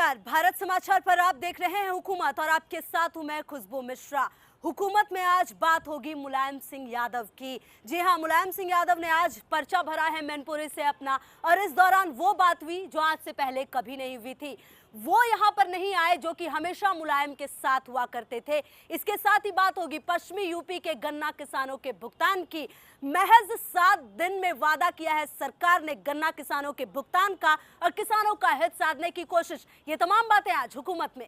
नमस्कार, भारत समाचार पर आप देख रहे हैं हुकूमत और आपके साथ हूं मैं खुशबू मिश्रा। हुकूमत में आज बात होगी मुलायम सिंह यादव की। जी हां, मुलायम सिंह यादव ने आज पर्चा भरा है मैनपुरी से अपना, और इस दौरान वो बात हुई जो आज से पहले कभी नहीं हुई थी। वो यहां पर नहीं आए जो कि हमेशा मुलायम के साथ हुआ करते थे। इसके साथ ही बात होगी पश्चिमी यूपी के गन्ना किसानों के भुगतान की। महज 7 दिन में वादा किया है सरकार ने गन्ना किसानों के भुगतान का और किसानों का हित साधने की कोशिश। ये तमाम बातें आज हुकूमत में।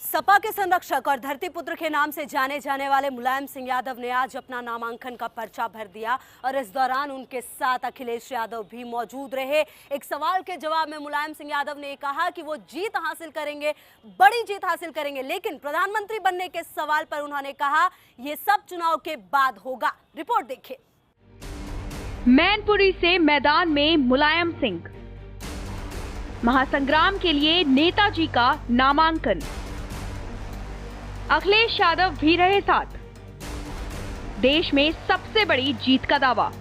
सपा के संरक्षक और धरतीपुत्र के नाम से जाने जाने वाले मुलायम सिंह यादव ने आज अपना नामांकन का पर्चा भर दिया और इस दौरान उनके साथ अखिलेश यादव भी मौजूद रहे। एक सवाल के जवाब में मुलायम सिंह यादव ने कहा कि वो जीत हासिल करेंगे, बड़ी जीत हासिल करेंगे, लेकिन प्रधानमंत्री बनने के सवाल पर उन्होंने कहा ये सब चुनाव के बाद होगा। रिपोर्ट देखिए। मैनपुरी से मैदान में मुलायम सिंह, महासंग्राम के लिए नेताजी का नामांकन। अखिलेश यादव भी रहे साथ। देश में सबसे बड़ी जीत का दावा।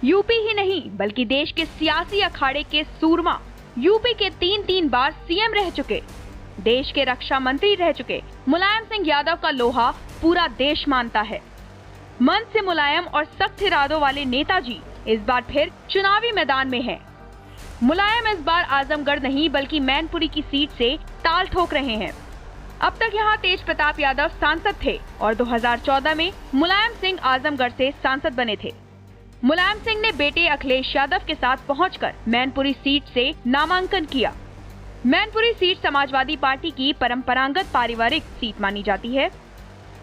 यूपी ही नहीं बल्कि देश के सियासी अखाड़े के सूरमा, यूपी के 3 बार सीएम रह चुके, देश के रक्षा मंत्री रह चुके मुलायम सिंह यादव का लोहा पूरा देश मानता है। मन से मुलायम और सख्त इरादों वाले नेताजी इस बार फिर चुनावी मैदान में हैं। मुलायम इस बार आजमगढ़ नहीं बल्कि मैनपुरी की सीट से ताल ठोक रहे हैं। अब तक यहां तेज प्रताप यादव सांसद थे और 2014 में मुलायम सिंह आजमगढ़ से सांसद बने थे। मुलायम सिंह ने बेटे अखिलेश यादव के साथ पहुंचकर मैनपुरी सीट से नामांकन किया। मैनपुरी सीट समाजवादी पार्टी की परंपरागत पारिवारिक सीट मानी जाती है।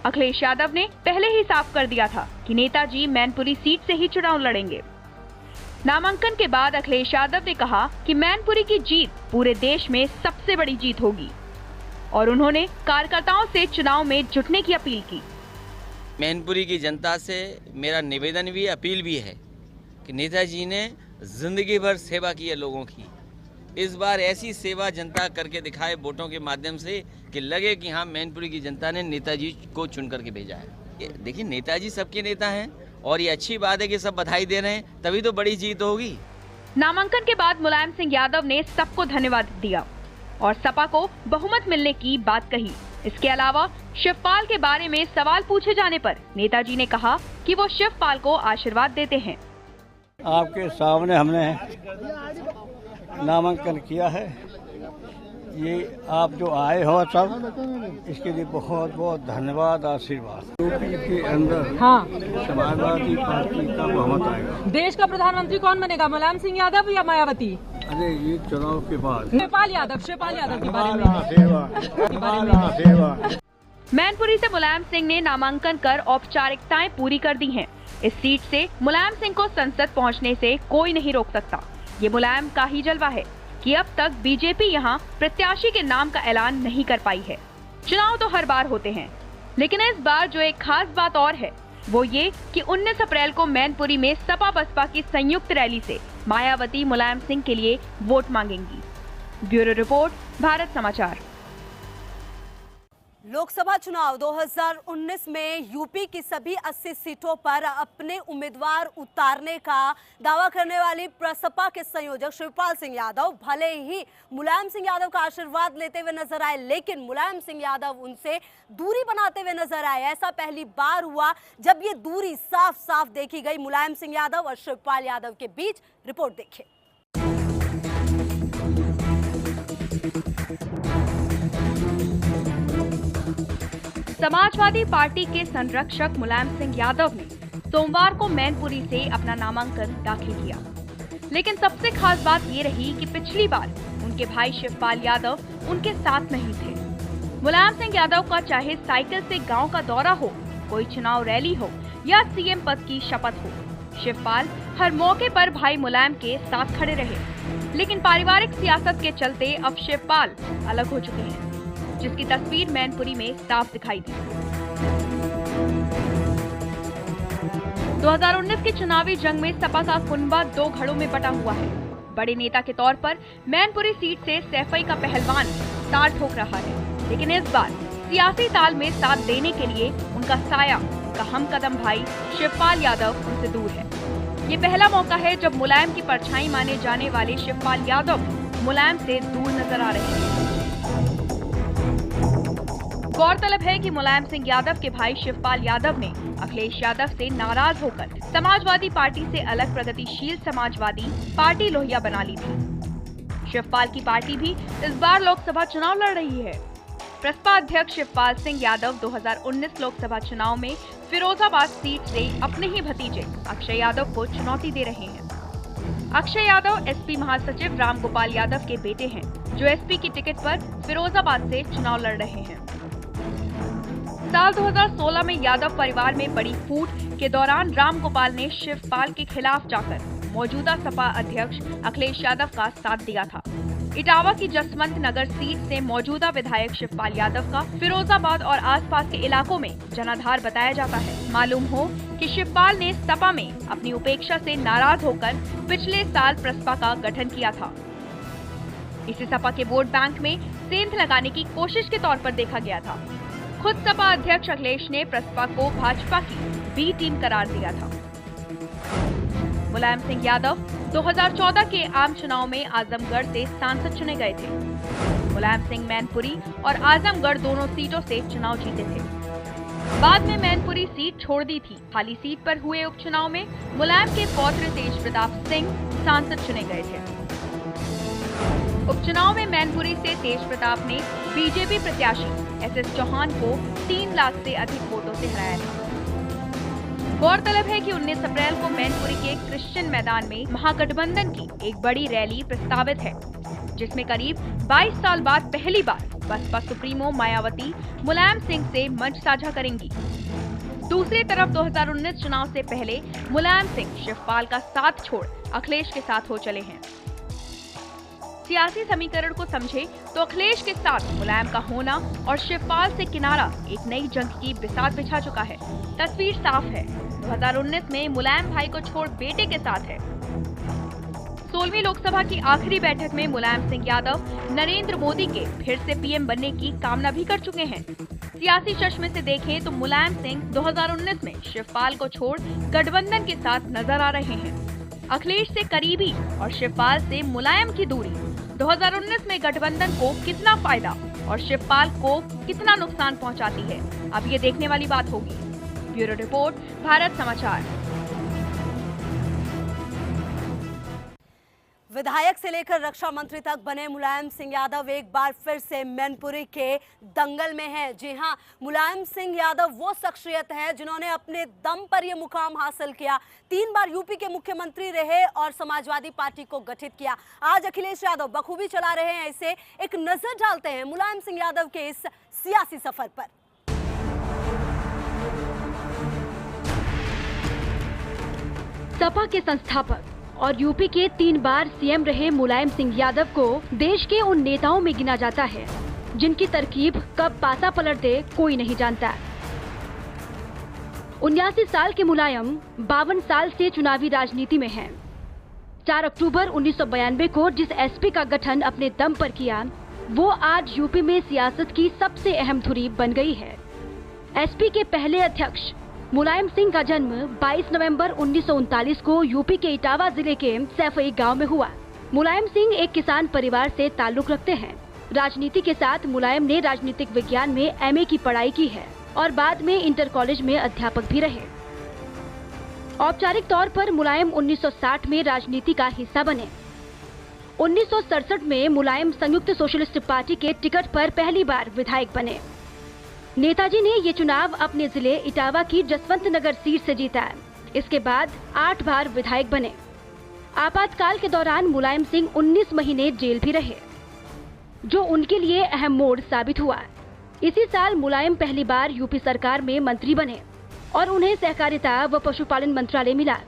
अखिलेश यादव ने पहले ही साफ कर दिया था कि नेताजी मैनपुरी सीट से ही चुनाव लड़ेंगे। नामांकन के बाद अखिलेश यादव ने कहा कि मैनपुरी की जीत पूरे देश में सबसे बड़ी जीत होगी और उन्होंने कार्यकर्ताओं से चुनाव में जुटने की अपील की। मैनपुरी की जनता से मेरा निवेदन भी अपील भी है कि नेताजी ने जिंदगी भर सेवा की है लोगों की। इस बार ऐसी सेवा जनता करके दिखाए वोटों के माध्यम से कि लगे कि हाँ, मैनपुरी की जनता ने नेताजी को चुन करके भेजा है। देखिए, नेताजी सबके नेता हैं और ये अच्छी बात है कि सब बधाई दे रहे हैं, तभी तो बड़ी जीत होगी। नामांकन के बाद मुलायम सिंह यादव ने सबको धन्यवाद दिया और सपा को बहुमत मिलने की बात कही। इसके अलावा शिवपाल के बारे में सवाल पूछे जाने पर नेताजी ने कहा कि वो शिवपाल को आशीर्वाद देते हैं। आपके सामने हमने नामांकन किया है। ये आप जो आए हो सब, इसके लिए बहुत बहुत धन्यवाद, आशीर्वाद। यूपी के अंदर समाजवादी पार्टी का बहुमत आएगा। देश का प्रधानमंत्री कौन बनेगा, मुलायम सिंह यादव या मायावती? अरे ये चुनाव के बाद शिवपाल यादव के बारे में। मैनपुरी से मुलायम सिंह ने नामांकन कर औपचारिकताएं पूरी कर दी हैं। इस सीट से मुलायम सिंह को संसद पहुंचने से कोई नहीं रोक सकता। ये मुलायम का ही जलवा है कि अब तक बीजेपी यहां प्रत्याशी के नाम का ऐलान नहीं कर पाई है। चुनाव तो हर बार होते हैं, लेकिन इस बार जो एक खास बात और है वो ये कि 19 अप्रैल को मैनपुरी में सपा बसपा की संयुक्त रैली से मायावती मुलायम सिंह के लिए वोट मांगेंगी। ब्यूरो रिपोर्ट, भारत समाचार। लोकसभा चुनाव 2019 में यूपी की सभी 80 सीटों पर अपने उम्मीदवार उतारने का दावा करने वाली प्रसपा के संयोजक शिवपाल सिंह यादव भले ही मुलायम सिंह यादव का आशीर्वाद लेते हुए नजर आए, लेकिन मुलायम सिंह यादव उनसे दूरी बनाते हुए नजर आए। ऐसा पहली बार हुआ जब ये दूरी साफ साफ देखी गई मुलायम सिंह यादव और शिवपाल यादव के बीच। रिपोर्ट देखिए। समाजवादी पार्टी के संरक्षक मुलायम सिंह यादव ने सोमवार को मैनपुरी से अपना नामांकन दाखिल किया, लेकिन सबसे खास बात ये रही कि पिछली बार उनके भाई शिवपाल यादव उनके साथ नहीं थे। मुलायम सिंह यादव का चाहे साइकिल से गांव का दौरा हो, कोई चुनाव रैली हो या सीएम पद की शपथ हो, शिवपाल हर मौके पर भाई मुलायम के साथ खड़े रहे। लेकिन पारिवारिक सियासत के चलते अब शिवपाल अलग हो चुके हैं, जिसकी तस्वीर मैनपुरी में साफ दिखाई दी। 2019 के चुनावी जंग में सपा का कुनबा 2 धड़ों में बटा हुआ है। बड़े नेता के तौर पर मैनपुरी सीट से सैफई का पहलवान ताल ठोक रहा है, लेकिन इस बार सियासी ताल में साथ देने के लिए उनका साया, उनका हमकदम भाई शिवपाल यादव उनसे दूर है। ये पहला मौका है जब मुलायम की परछाई माने जाने वाले शिवपाल यादव मुलायम से दूर नजर आ रहे हैं। गौरतलब है कि मुलायम सिंह यादव के भाई शिवपाल यादव ने अखिलेश यादव से नाराज होकर समाजवादी पार्टी से अलग प्रगतिशील समाजवादी पार्टी लोहिया बना ली थी। शिवपाल की पार्टी भी इस बार लोकसभा चुनाव लड़ रही है। प्रसपा अध्यक्ष शिवपाल सिंह यादव 2019 लोकसभा चुनाव में फिरोजाबाद सीट से अपने ही भतीजे अक्षय यादव को चुनौती दे रहे हैं। अक्षय यादव एसपी महासचिव रामगोपाल यादव के बेटे हैं, जो एसपी की टिकट पर फिरोजाबाद से चुनाव लड़ रहे हैं। साल 2016 में यादव परिवार में बड़ी फूट के दौरान रामगोपाल ने शिवपाल के खिलाफ जाकर मौजूदा सपा अध्यक्ष अखिलेश यादव का साथ दिया था। इटावा की जसवंत नगर सीट से मौजूदा विधायक शिवपाल यादव का फिरोजाबाद और आसपास के इलाकों में जनाधार बताया जाता है। मालूम हो कि शिवपाल ने सपा में अपनी उपेक्षा से नाराज होकर पिछले साल प्रसपा का गठन किया था। इसे सपा के वोट बैंक में सेंध लगाने की कोशिश के तौर पर देखा गया था। खुद सपा अध्यक्ष अखिलेश ने प्रसपा को भाजपा की बी टीम करार दिया था। मुलायम सिंह यादव 2014 के आम चुनाव में आजमगढ़ से सांसद चुने गए थे। मुलायम सिंह मैनपुरी और आजमगढ़ दोनों सीटों से चुनाव जीते थे। बाद में मैनपुरी सीट छोड़ दी थी। खाली सीट पर हुए उपचुनाव में मुलायम के पौत्र तेज प्रताप सिंह सांसद चुने गए थे। उपचुनाव में मैनपुरी से तेज प्रताप ने बीजेपी प्रत्याशी एसएस चौहान को 3 लाख से अधिक वोटों से हराया था। गौरतलब है कि 19 अप्रैल को मैनपुरी के क्रिश्चियन मैदान में महागठबंधन की एक बड़ी रैली प्रस्तावित है, जिसमें करीब 22 साल बाद पहली बार बसपा सुप्रीमो मायावती मुलायम सिंह से मंच साझा करेंगी। दूसरी तरफ 2019 चुनाव से पहले मुलायम सिंह शिवपाल का साथ छोड़ अखिलेश के साथ हो चले हैं। सियासी समीकरण को समझे तो अखिलेश के साथ मुलायम का होना और शिवपाल से किनारा एक नई जंग की बिसात बिछा चुका है। तस्वीर साफ है। 2019 में मुलायम भाई को छोड़ बेटे के साथ है। 16वीं लोकसभा की आखिरी बैठक में मुलायम सिंह यादव नरेंद्र मोदी के फिर से पीएम बनने की कामना भी कर चुके हैं। सियासी चश्मे से देखें तो मुलायम सिंह 2019 में शिवपाल को छोड़ गठबंधन के साथ नजर आ रहे हैं। अखिलेश से करीबी और शिवपाल से मुलायम की दूरी 2019 में गठबंधन को कितना फायदा और शिवपाल को कितना नुकसान पहुंचाती है, अब ये देखने वाली बात होगी। ब्यूरो रिपोर्ट, भारत समाचार। विधायक से लेकर रक्षा मंत्री तक बने मुलायम सिंह यादव एक बार फिर से मैनपुरी के दंगल में हैं। जी हां, मुलायम सिंह यादव वो शख्सियत है जिन्होंने अपने दम पर ये मुकाम हासिल किया। 3 बार यूपी के मुख्यमंत्री रहे और समाजवादी पार्टी को गठित किया। आज अखिलेश यादव बखूबी चला रहे हैं। इसे एक नजर डालते हैं मुलायम सिंह यादव के इस सियासी सफर पर। सपा के संस्थापक और यूपी के 3 बार सीएम रहे मुलायम सिंह यादव को देश के उन नेताओं में गिना जाता है जिनकी तरकीब कब पासा पलट दे कोई नहीं जानता। 79 साल के मुलायम 52 साल से चुनावी राजनीति में हैं। 4 अक्टूबर 1992 को जिस एसपी का गठन अपने दम पर किया, वो आज यूपी में सियासत की सबसे अहम धुरी बन गई है। एसपी के पहले अध्यक्ष मुलायम सिंह का जन्म 22 नवंबर 1939 को यूपी के इटावा जिले के सैफई गांव में हुआ। मुलायम सिंह एक किसान परिवार से ताल्लुक रखते हैं। राजनीति के साथ मुलायम ने राजनीतिक विज्ञान में एमए की पढ़ाई की है और बाद में इंटर कॉलेज में अध्यापक भी रहे। औपचारिक तौर पर मुलायम 1960 में राजनीति का हिस्सा बने। 1967 में मुलायम संयुक्त सोशलिस्ट पार्टी के टिकट पर पहली बार विधायक बने। नेताजी ने ये चुनाव अपने जिले इटावा की जसवंत नगर सीट से जीता। इसके बाद 8 बार विधायक बने। आपातकाल के दौरान मुलायम सिंह 19 महीने जेल भी रहे, जो उनके लिए अहम मोड़ साबित हुआ। इसी साल मुलायम पहली बार यूपी सरकार में मंत्री बने और उन्हें सहकारिता व पशुपालन मंत्रालय मिला।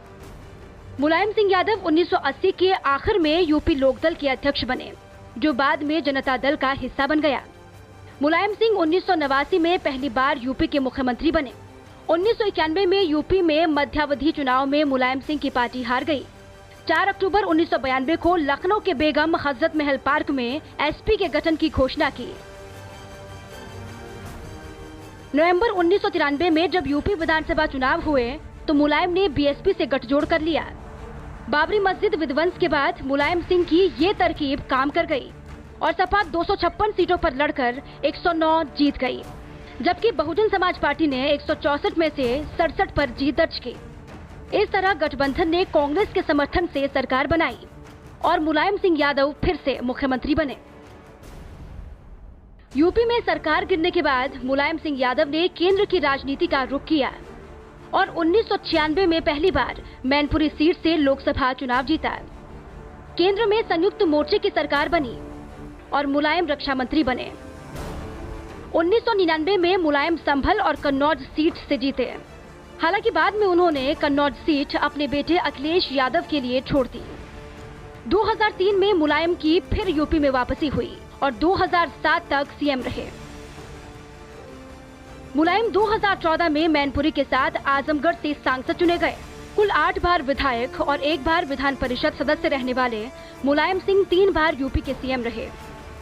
मुलायम सिंह यादव 1980 के आखिर में यूपी लोकदल के अध्यक्ष बने, जो बाद में जनता दल का हिस्सा बन गया। मुलायम सिंह 1989 में पहली बार यूपी के मुख्यमंत्री बने। 1991 में यूपी में मध्यावधि चुनाव में मुलायम सिंह की पार्टी हार गई। 4 अक्टूबर 1992 को लखनऊ के बेगम हजरत महल पार्क में एसपी के गठन की घोषणा की। नवंबर 1993 में जब यूपी विधानसभा चुनाव हुए तो मुलायम ने बीएसपी से गठजोड़ कर लिया। बाबरी मस्जिद विध्वंस के बाद मुलायम सिंह की ये तरकीब काम कर गई और सपा 256 सीटों पर लड़कर 109 जीत गई, जबकि बहुजन समाज पार्टी ने 164 में से 67 पर जीत दर्ज की। इस तरह गठबंधन ने कांग्रेस के समर्थन से सरकार बनाई और मुलायम सिंह यादव फिर से मुख्यमंत्री बने। यूपी में सरकार गिरने के बाद मुलायम सिंह यादव ने केंद्र की राजनीति का रुख किया और 1996 में पहली बार मैनपुरी सीट से लोकसभा चुनाव जीता। केंद्र में संयुक्त मोर्चे की सरकार बनी और मुलायम रक्षा मंत्री बने। 1999 में मुलायम संभल और कन्नौज सीट से जीते। हालांकि बाद में उन्होंने कन्नौज सीट अपने बेटे अखिलेश यादव के लिए छोड़ दी। 2003 में मुलायम की फिर यूपी में वापसी हुई और 2007 तक सीएम रहे। मुलायम 2014 में मैनपुरी के साथ आजमगढ़ से सांसद चुने गए। कुल 8 बार विधायक और 1 बार विधान परिषद सदस्य रहने वाले मुलायम सिंह 3 बार यूपी के सीएम रहे।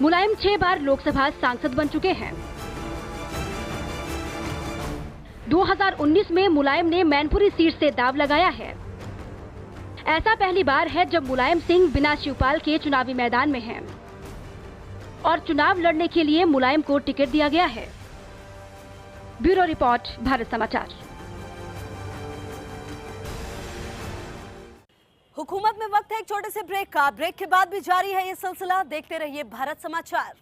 मुलायम 6 बार लोकसभा सांसद बन चुके हैं। 2019 में मुलायम ने मैनपुरी सीट से दांव लगाया है। ऐसा पहली बार है जब मुलायम सिंह बिना शिवपाल के चुनावी मैदान में हैं और चुनाव लड़ने के लिए मुलायम को टिकट दिया गया है। ब्यूरो रिपोर्ट, भारत समाचार। हुकूमत में वक्त है एक छोटे से ब्रेक का। ब्रेक के बाद भी जारी है ये सिलसिला, देखते रहिए भारत समाचार।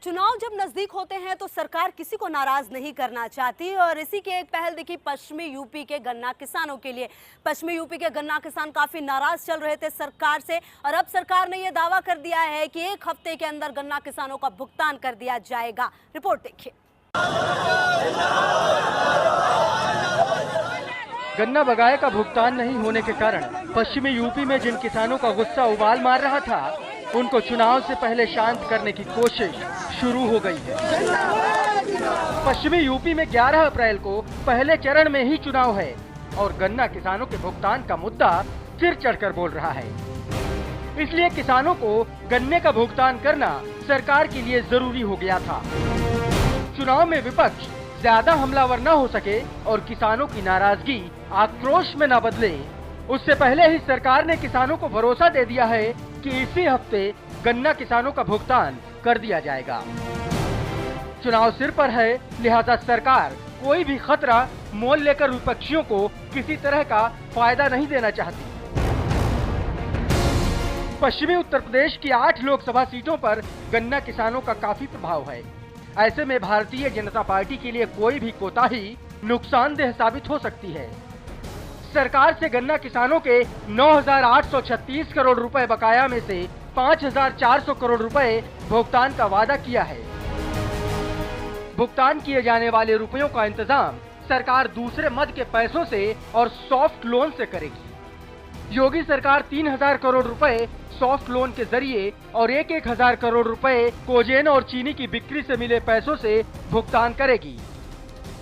चुनाव जब नजदीक होते हैं तो सरकार किसी को नाराज नहीं करना चाहती और इसी के एक पहल दिखी पश्चिमी यूपी के गन्ना किसानों के लिए। पश्चिमी यूपी के गन्ना किसान काफी नाराज चल रहे थे सरकार से और अब सरकार ने यह दावा कर दिया है कि 1 हफ्ते के अंदर गन्ना किसानों का भुगतान कर दिया जाएगा। रिपोर्ट देखिए। गन्ना बकाये का भुगतान नहीं होने के कारण पश्चिमी यूपी में जिन किसानों का गुस्सा उबाल मार रहा था, उनको चुनाव से पहले शांत करने की कोशिश शुरू हो गई है। पश्चिमी यूपी में 11 अप्रैल को पहले चरण में ही चुनाव है और गन्ना किसानों के भुगतान का मुद्दा फिर चढ़कर बोल रहा है। इसलिए किसानों को गन्ने का भुगतान करना सरकार के लिए जरूरी हो गया था। चुनाव में विपक्ष ज्यादा हमलावर न हो सके और किसानों की नाराजगी आक्रोश में न बदले, उससे पहले ही सरकार ने किसानों को भरोसा दे दिया है कि इसी हफ्ते गन्ना किसानों का भुगतान कर दिया जाएगा। चुनाव सिर पर है, लिहाजा सरकार कोई भी खतरा मोल लेकर विपक्षियों को किसी तरह का फायदा नहीं देना चाहती। पश्चिमी उत्तर प्रदेश की 8 लोकसभा सीटों पर गन्ना किसानों का काफी प्रभाव है। ऐसे में भारतीय जनता पार्टी के लिए कोई भी कोताही नुकसानदेह साबित हो सकती है। सरकार से गन्ना किसानों के 9,836 करोड़ रुपए बकाया में से 5,400 करोड़ रुपए भुगतान का वादा किया है। भुगतान किए जाने वाले रुपयों का इंतजाम सरकार दूसरे मद के पैसों से और सॉफ्ट लोन से करेगी। योगी सरकार 3,000 करोड़ रुपए सॉफ्ट लोन के जरिए और 1,000 करोड़ रुपए कोजेन और चीनी की बिक्री से मिले पैसों से भुगतान करेगी।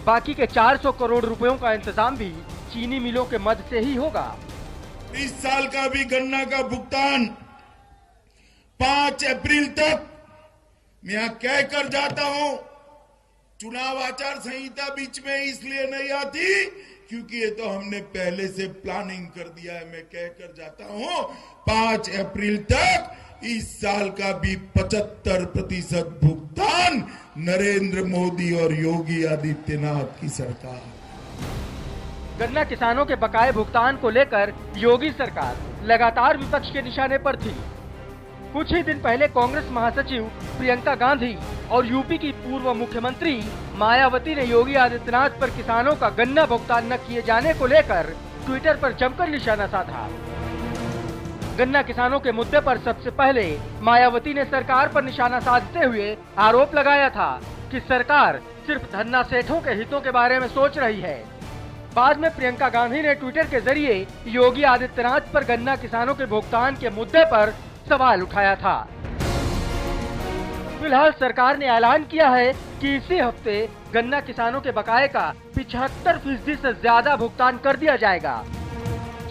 बाकी के 400 करोड़ रुपयों का इंतजाम भी चीनी मिलों के मद से ही होगा। इस साल का भी गन्ना का भुगतान 5 अप्रैल तक मैं यहाँ कह कर जाता हूँ। चुनाव आचार संहिता बीच में इसलिए नहीं आती क्योंकि ये तो हमने पहले से प्लानिंग कर दिया है। मैं कह कर जाता हूँ 5 अप्रैल तक इस साल का भी 75% भुगतान नरेंद्र मोदी और योगी आदित्यनाथ की सरकार। गन्ना किसानों के बकाये भुगतान को लेकर योगी सरकार लगातार विपक्ष के निशाने पर थी। कुछ ही दिन पहले कांग्रेस महासचिव प्रियंका गांधी और यूपी की पूर्व मुख्यमंत्री मायावती ने योगी आदित्यनाथ पर किसानों का गन्ना भुगतान न किए जाने को लेकर ट्विटर पर जमकर निशाना साधा। गन्ना किसानों के मुद्दे पर सबसे पहले मायावती ने सरकार पर निशाना साधते हुए आरोप लगाया था कि सरकार सिर्फ धन्ना सेठों के हितों के बारे में सोच रही है। बाद में प्रियंका गांधी ने ट्विटर के जरिए योगी आदित्यनाथ पर गन्ना किसानों के भुगतान के मुद्दे पर सवाल उठाया था। फिलहाल सरकार ने ऐलान किया है कि इसी हफ्ते गन्ना किसानों के बकाये का 75% से ज्यादा भुगतान कर दिया जाएगा।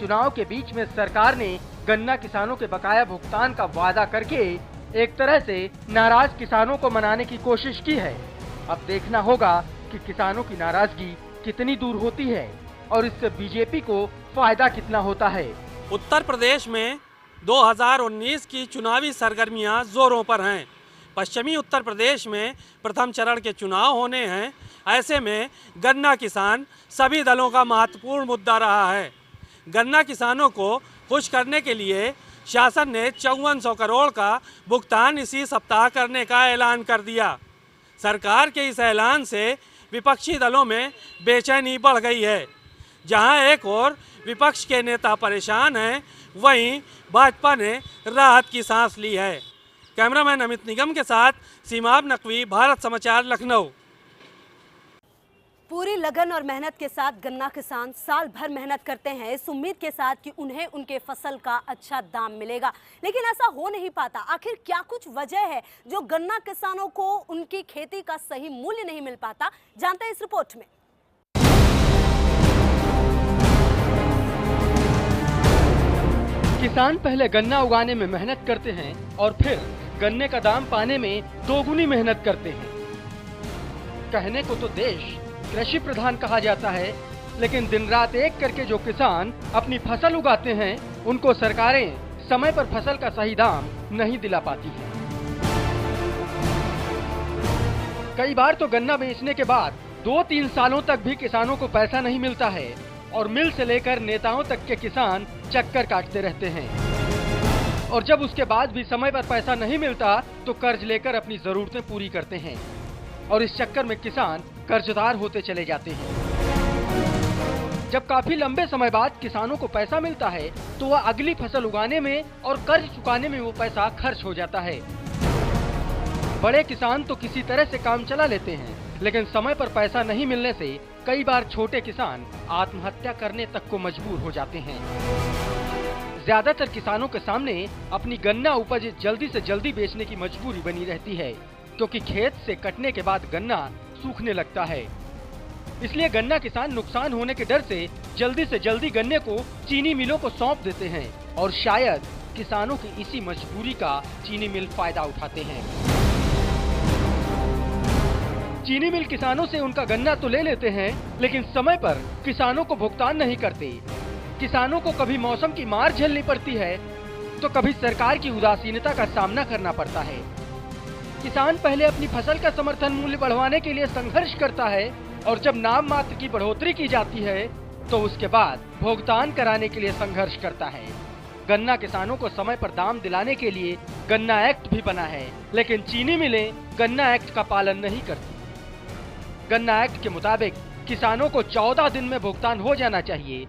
चुनाव के बीच में सरकार ने गन्ना किसानों के बकाया भुगतान का वादा करके एक तरह से नाराज किसानों को मनाने की कोशिश की है। अब देखना होगा कि किसानों की नाराजगी कितनी दूर होती है और इससे बीजेपी को फायदा कितना होता है। उत्तर प्रदेश में 2019 की चुनावी सरगर्मियां जोरों पर हैं। पश्चिमी उत्तर प्रदेश में प्रथम चरण के चुनाव होने हैं। ऐसे में गन्ना किसान सभी दलों का महत्वपूर्ण मुद्दा रहा है। गन्ना किसानों को खुश करने के लिए शासन ने 5400 करोड़ का भुगतान इसी सप्ताह करने का ऐलान कर दिया। सरकार के इस ऐलान से विपक्षी दलों में बेचैनी बढ़ गई है। जहां एक और विपक्ष के नेता परेशान हैं, वहीं भाजपा ने राहत की सांस ली है। कैमरामैन अमित निगम के साथ सीमाब नकवी, भारत समाचार, लखनऊ। पूरी लगन और मेहनत के साथ गन्ना किसान साल भर मेहनत करते हैं इस उम्मीद के साथ कि उन्हें उनके फसल का अच्छा दाम मिलेगा, लेकिन ऐसा हो नहीं पाता। आखिर क्या कुछ वजह है जो गन्ना किसानों को उनकी खेती का सही मूल्य नहीं मिल पाता, जानते हैं इस रिपोर्ट में। किसान पहले गन्ना उगाने में मेहनत करते हैं और फिर गन्ने का दाम पाने में दोगुनी मेहनत करते हैं। कहने को तो देश कृषि प्रधान कहा जाता है, लेकिन दिन रात एक करके जो किसान अपनी फसल उगाते हैं, उनको सरकारें समय पर फसल का सही दाम नहीं दिला पाती हैं। कई बार तो गन्ना बेचने के बाद 2-3 सालों तक भी किसानों को पैसा नहीं मिलता है और मिल से लेकर नेताओं तक के किसान चक्कर काटते रहते हैं। और जब उसके बाद भी समय पर पैसा नहीं मिलता तो कर्ज लेकर अपनी जरूरतें पूरी करते हैं और इस चक्कर में किसान कर्जदार होते चले जाते हैं। जब काफी लंबे समय बाद किसानों को पैसा मिलता है तो वह अगली फसल उगाने में और कर्ज चुकाने में वो पैसा खर्च हो जाता है। बड़े किसान तो किसी तरह से काम चला लेते हैं, लेकिन समय पर पैसा नहीं मिलने से कई बार छोटे किसान आत्महत्या करने तक को मजबूर हो जाते हैं। ज्यादातर किसानों के सामने अपनी गन्ना उपज जल्दी से जल्दी बेचने की मजबूरी बनी रहती है, क्योंकि खेत से कटने के बाद गन्ना सूखने लगता है। इसलिए गन्ना किसान नुकसान होने के डर से जल्दी गन्ने को चीनी मिलों को सौंप देते हैं और शायद किसानों की इसी मजबूरी का चीनी मिल फायदा उठाते हैं। चीनी मिल किसानों से उनका गन्ना तो ले लेते हैं, लेकिन समय पर किसानों को भुगतान नहीं करते। किसानों को कभी मौसम की मार झेलनी पड़ती है तो कभी सरकार की उदासीनता का सामना करना पड़ता है। किसान पहले अपनी फसल का समर्थन मूल्य बढ़वाने के लिए संघर्ष करता है और जब नाम मात्र की बढ़ोतरी की जाती है तो उसके बाद भुगतान कराने के लिए संघर्ष करता है। गन्ना किसानों को समय पर दाम दिलाने के लिए गन्ना एक्ट भी बना है, लेकिन चीनी मिलें गन्ना एक्ट का पालन नहीं करती। गन्ना एक्ट के मुताबिक किसानों को 14 दिन में भुगतान हो जाना चाहिए,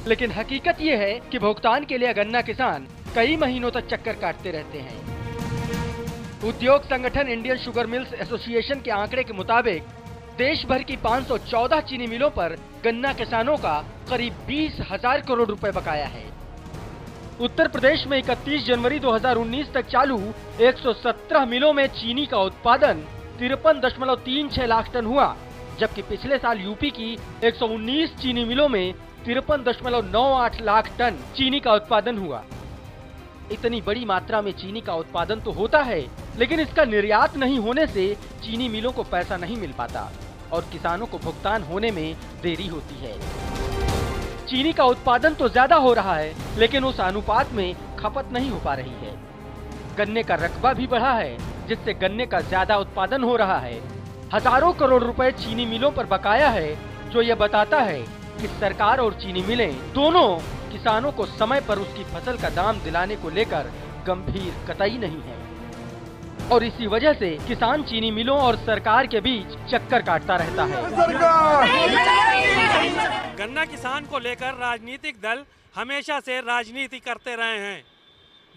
लेकिन हकीकत ये है कि भुगतान के लिए गन्ना किसान कई महीनों तक चक्कर काटते रहते हैं। उद्योग संगठन इंडियन शुगर मिल्स एसोसिएशन के आंकड़े के मुताबिक देश भर की 514 चीनी मिलों पर गन्ना किसानों का करीब 20,000 करोड़ रुपए बकाया है। उत्तर प्रदेश में 31 जनवरी 2019 तक चालू 117 मिलों में चीनी का उत्पादन 53.36 लाख टन हुआ, जबकि पिछले साल यूपी की 119 चीनी मिलों में 53.98 लाख टन चीनी का उत्पादन हुआ। इतनी बड़ी मात्रा में चीनी का उत्पादन तो होता है, लेकिन इसका निर्यात नहीं होने से चीनी मिलों को पैसा नहीं मिल पाता और किसानों को भुगतान होने में देरी होती है। चीनी का उत्पादन तो ज्यादा हो रहा है, लेकिन उस अनुपात में खपत नहीं हो पा रही है। गन्ने का रकबा भी बढ़ा है, जिससे गन्ने का ज्यादा उत्पादन हो रहा है। हजारों करोड़ रुपए चीनी मिलों पर बकाया है, जो ये बताता है कि सरकार और चीनी मिलें दोनों किसानों को समय पर उसकी फसल का दाम दिलाने को लेकर गंभीर कतई नहीं है और इसी वजह से किसान चीनी मिलों और सरकार के बीच चक्कर काटता रहता है। गन्ना किसान को लेकर राजनीतिक दल हमेशा से राजनीति करते रहे हैं।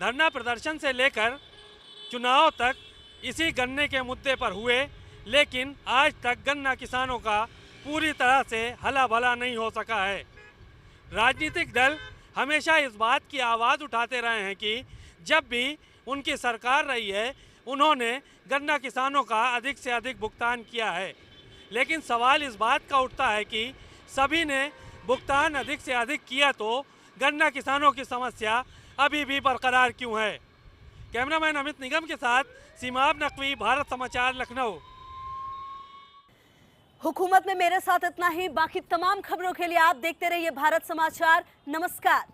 धरना प्रदर्शन से लेकर चुनाव तक इसी गन्ने के मुद्दे पर हुए, लेकिन आज तक गन्ना किसानों का पूरी तरह से हला भला नहीं हो सका है। राजनीतिक दल हमेशा इस बात की आवाज़ उठाते रहे हैं कि जब भी उनकी सरकार रही है उन्होंने गन्ना किसानों का अधिक से अधिक भुगतान किया है, लेकिन सवाल इस बात का उठता है कि सभी ने भुगतान अधिक से अधिक किया तो गन्ना किसानों की समस्या अभी भी बरकरार क्यों है। कैमरामैन अमित निगम के साथ सीमाब नकवी, भारत समाचार, लखनऊ। हुकूमत में मेरे साथ इतना ही। बाकी तमाम खबरों के लिए आप देखते रहिए भारत समाचार। नमस्कार।